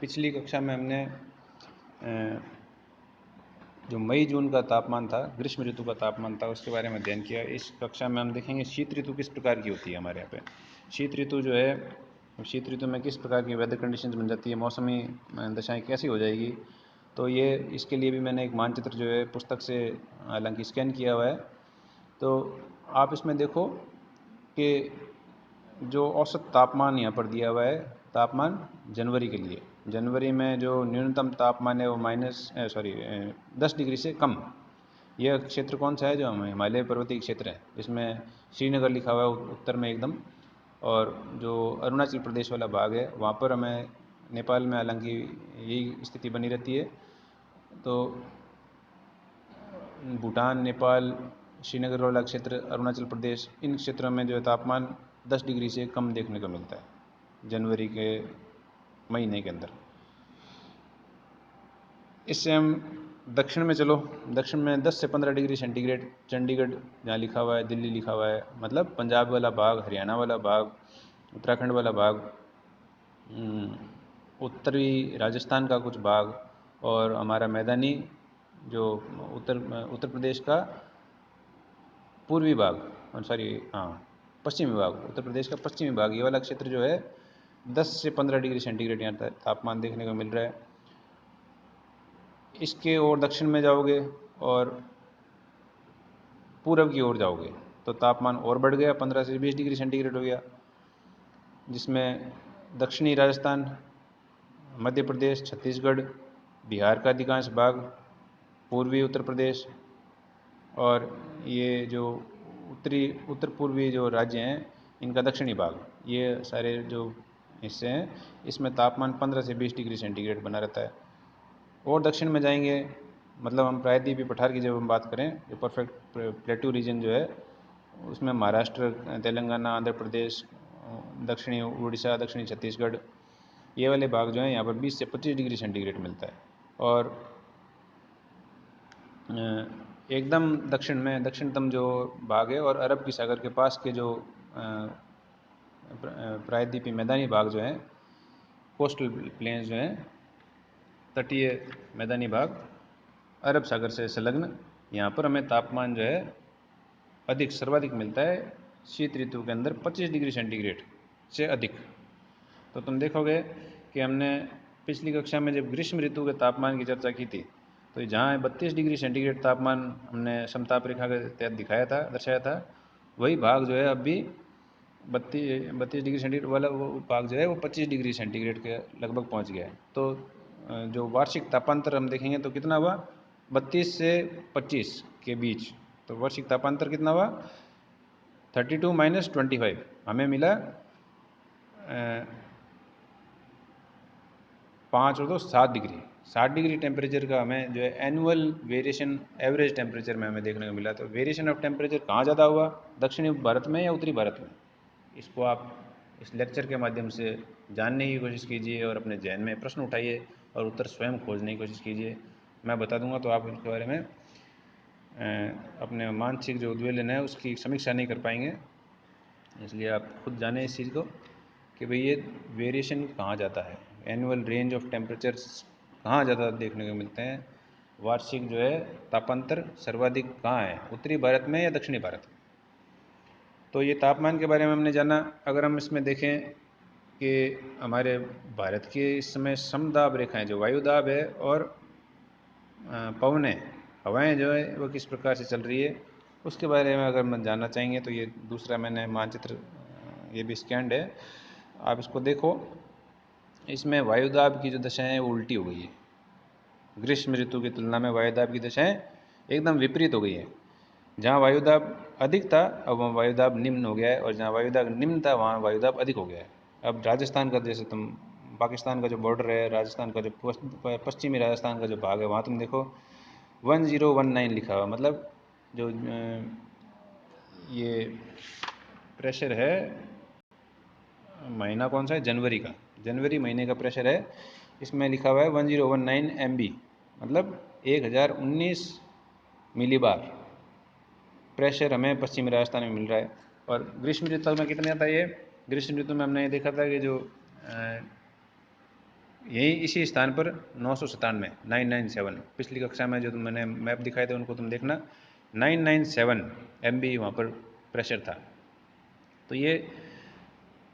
पिछली कक्षा में हमने जो मई जून का तापमान था, ग्रीष्म ऋतु का तापमान था, उसके बारे में अध्ययन किया। इस कक्षा में हम देखेंगे शीत ऋतु किस प्रकार की होती है हमारे यहाँ पे। शीत ऋतु जो है, शीत ऋतु में किस प्रकार की वेदर कंडीशंस बन जाती है, मौसमी दशाएं कैसी हो जाएगी। तो ये इसके लिए भी मैंने एक मानचित्र जो है पुस्तक से हालांकि स्कैन किया हुआ है। तो आप इसमें देखो कि जो औसत तापमान यहाँ पर दिया हुआ है, तापमान जनवरी के लिए, जनवरी में जो न्यूनतम तापमान है वो 10 डिग्री से कम। यह क्षेत्र कौन सा है? जो हमें हिमालय पर्वतीय क्षेत्र है, इसमें श्रीनगर लिखा हुआ है उत्तर में एकदम। और जो अरुणाचल प्रदेश वाला भाग है वहाँ पर हमें, नेपाल में हालांकि यही स्थिति बनी रहती है। तो भूटान, नेपाल, श्रीनगर वाला क्षेत्र, अरुणाचल प्रदेश, इन क्षेत्रों में जो है तापमान 10 डिग्री से कम देखने को मिलता है जनवरी के महीने के अंदर। इससे हम दक्षिण में चलो, दक्षिण में 10 से 15 डिग्री सेंटीग्रेड, चंडीगढ़ जहाँ लिखा हुआ है, दिल्ली लिखा हुआ है, मतलब पंजाब वाला भाग, हरियाणा वाला भाग, उत्तराखंड वाला भाग, उत्तरी राजस्थान का कुछ भाग, और हमारा मैदानी जो उत्तर प्रदेश का पूर्वी भाग, पश्चिमी भाग, उत्तर प्रदेश का पश्चिमी भाग, ये वाला क्षेत्र जो है 10 से 15 डिग्री सेंटीग्रेड यहाँ तापमान देखने को मिल रहा है। इसके और दक्षिण में जाओगे और पूरब की ओर जाओगे तो तापमान और बढ़ गया, 15 से 20 डिग्री सेंटीग्रेड हो गया, जिसमें दक्षिणी राजस्थान, मध्य प्रदेश, छत्तीसगढ़, बिहार का अधिकांश भाग, पूर्वी उत्तर प्रदेश, और ये जो उत्तर पूर्वी जो राज्य हैं इनका दक्षिणी भाग, ये सारे जो हिस्से हैं इसमें तापमान 15 से 20 डिग्री सेंटीग्रेड बना रहता है। और दक्षिण में जाएंगे, मतलब हम प्रायद्वीपीय पठार की जब हम बात करें, जो परफेक्ट प्लेट्यू रीजन जो है, उसमें महाराष्ट्र, तेलंगाना, आंध्र प्रदेश, दक्षिणी उड़ीसा, दक्षिणी छत्तीसगढ़, ये वाले भाग जो हैं यहाँ पर 20 से 25 डिग्री सेंटीग्रेड मिलता है। और एकदम दक्षिण में दक्षिणतम जो भाग है और अरब की सागर के पास के जो प्रायद्वीपीय मैदानी भाग जो हैं, कोस्टल प्लेन्स जो हैं, तटीय मैदानी भाग अरब सागर से संलग्न, यहाँ पर हमें तापमान जो है सर्वाधिक मिलता है शीत ऋतु के अंदर 25 डिग्री सेंटीग्रेड से अधिक। तो तुम देखोगे कि हमने पिछली कक्षा में जब ग्रीष्म ऋतु के तापमान की चर्चा की थी, तो जहाँ 32 डिग्री सेंटीग्रेड तापमान हमने समताप रेखा के तहत दिखाया था, दर्शाया था, वही भाग जो है अब भी 32 डिग्री सेंटीग्रेड वाला वो भाग जो है वो 25 डिग्री सेंटीग्रेड के लगभग पहुँच गया है। तो जो वार्षिक तापांतर हम देखेंगे तो कितना हुआ, 32 से 25 के बीच। तो वार्षिक तापांतर कितना हुआ, 32 - 25, हमें मिला 5 और 2 7 डिग्री। 7 डिग्री टेम्परेचर का हमें जो है एनुअल वेरिएशन एवरेज टेम्परेचर में हमें देखने को मिला। तो वेरिएशन ऑफ टेम्परेचर कहाँ ज़्यादा हुआ, दक्षिणी भारत में या उत्तरी भारत में? इसको आप इस लेक्चर के माध्यम से जानने की कोशिश कीजिए और अपने जहन में प्रश्न उठाइए और उत्तर स्वयं खोजने की कोशिश कीजिए। मैं बता दूंगा तो आप इसके बारे में अपने मानसिक जो उद्वेलन है उसकी समीक्षा नहीं कर पाएंगे। इसलिए आप खुद जानें इस चीज़ को कि भाई ये वेरिएशन कहाँ जाता है, एनुअल रेंज ऑफ टेम्परेचर्स कहाँ ज़्यादा देखने को मिलते हैं, वार्षिक जो है तापांतर सर्वाधिक कहाँ है, उत्तरी भारत में या दक्षिणी भारत में। तो ये तापमान के बारे में हमने जाना। अगर हम इसमें देखें कि हमारे भारत के इस समय समदाब रेखाएं, जो वायुदाब है और पवनें, हवाएं जो है वो किस प्रकार से चल रही है, उसके बारे में अगर हम जानना चाहेंगे तो ये दूसरा मैंने मानचित्र ये भी स्कैंड है, आप इसको देखो। इसमें वायुदाब की जो दशाएं हैं वो उल्टी हो गई है, ग्रीष्म ऋतु की तुलना में वायुदाब की दशाएं एकदम विपरीत हो गई है। जहाँ वायुदाब अधिक था अब वहाँ वायुदाब निम्न हो गया है, और जहाँ वायुदाब निम्न था वहाँ वायुदाब अधिक हो गया है। अब राजस्थान का, जैसे तुम पाकिस्तान का जो बॉर्डर है, राजस्थान का जो पश्चिमी राजस्थान का जो भाग है, वहाँ तुम देखो 1019 लिखा हुआ, मतलब जो ये प्रेशर है, महीना कौन सा है, जनवरी का, जनवरी महीने का प्रेशर है, इसमें लिखा हुआ है 1019 MB, मतलब 1019 मिलीबार प्रेशर हमें पश्चिमी राजस्थान में मिल रहा है। और ग्रीष्म ऋतु में कितने आता है ये, ग्रीष्म ऋतु में हमने ये देखा था कि जो यही इसी स्थान पर 997 997 पिछली कक्षा में जो मैंने मैप दिखाए थे उनको तुम देखना, 997 MB वहाँ पर प्रेशर था। तो ये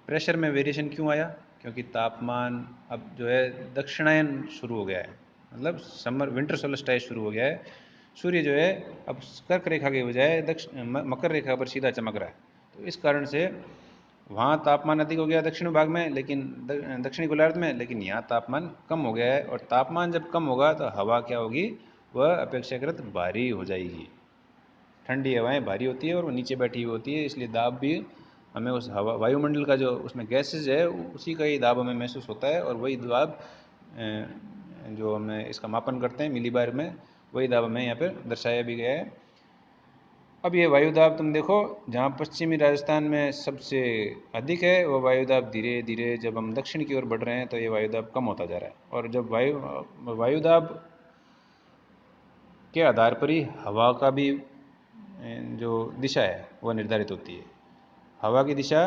प्रेशर में वेरिएशन क्यों आया? क्योंकि तापमान अब जो है दक्षिणायन शुरू हो गया है, मतलब समर विंटर सोल्स्टिस शुरू हो गया है। सूर्य जो है अब कर्क रेखा के बजाय मकर रेखा पर सीधा चमक रहा है। तो इस कारण से वहाँ तापमान अधिक हो गया दक्षिण भाग में, लेकिन दक्षिणी गोलार्ध में, लेकिन यहाँ तापमान कम हो गया है। और तापमान जब कम होगा तो हवा क्या होगी, वह अपेक्षाकृत भारी हो जाएगी। ठंडी हवाएं भारी होती है और वो नीचे बैठी हुई होती है, इसलिए दाब भी हमें उस हवा वायुमंडल का जो उसमें गैसेज है उसी का ही दाब हमें महसूस होता है। और वही दाब जो हमें इसका मापन करते हैं मिलीबार में, वही दाब हमें यहाँ पर दर्शाया भी गया है। अब ये वायुदाब तुम देखो, जहाँ पश्चिमी राजस्थान में सबसे अधिक है वो वायुदाब धीरे धीरे जब हम दक्षिण की ओर बढ़ रहे हैं तो ये वायुदाब कम होता जा रहा है। और जब वायुदाब के आधार पर ही हवा का भी जो दिशा है वह निर्धारित होती है। हवा की दिशा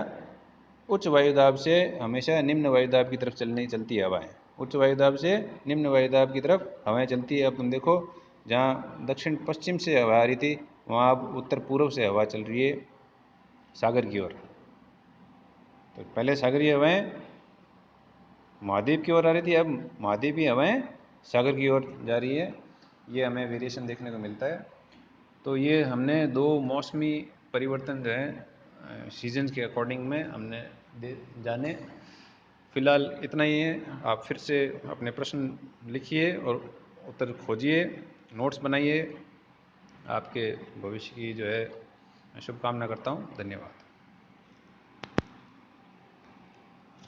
उच्च वायुदाब से हमेशा निम्न वायुदाब की तरफ चलती है हवाएं। उच्च वायुदाब से निम्न वायुदाब की तरफ हवाएं चलती है। अब तुम देखो, जहाँ दक्षिण पश्चिम से हवा आ रही थी वहाँ अब उत्तर पूर्व से हवा चल रही है सागर की ओर। तो पहले सागरीय हवाएं महाद्वीप की ओर आ रही थी, अब महाद्वीपीय हवाएं सागर की ओर जा रही है। ये हमें वेरिएशन देखने को मिलता है। तो ये हमने दो मौसमी परिवर्तन जो है सीजन्स के अकॉर्डिंग में हमने जाने। फिलहाल इतना ही है। आप फिर से अपने प्रश्न लिखिए और उत्तर खोजिए, नोट्स बनाइए। आपके भविष्य की जो है शुभकामना करता हूँ। धन्यवाद।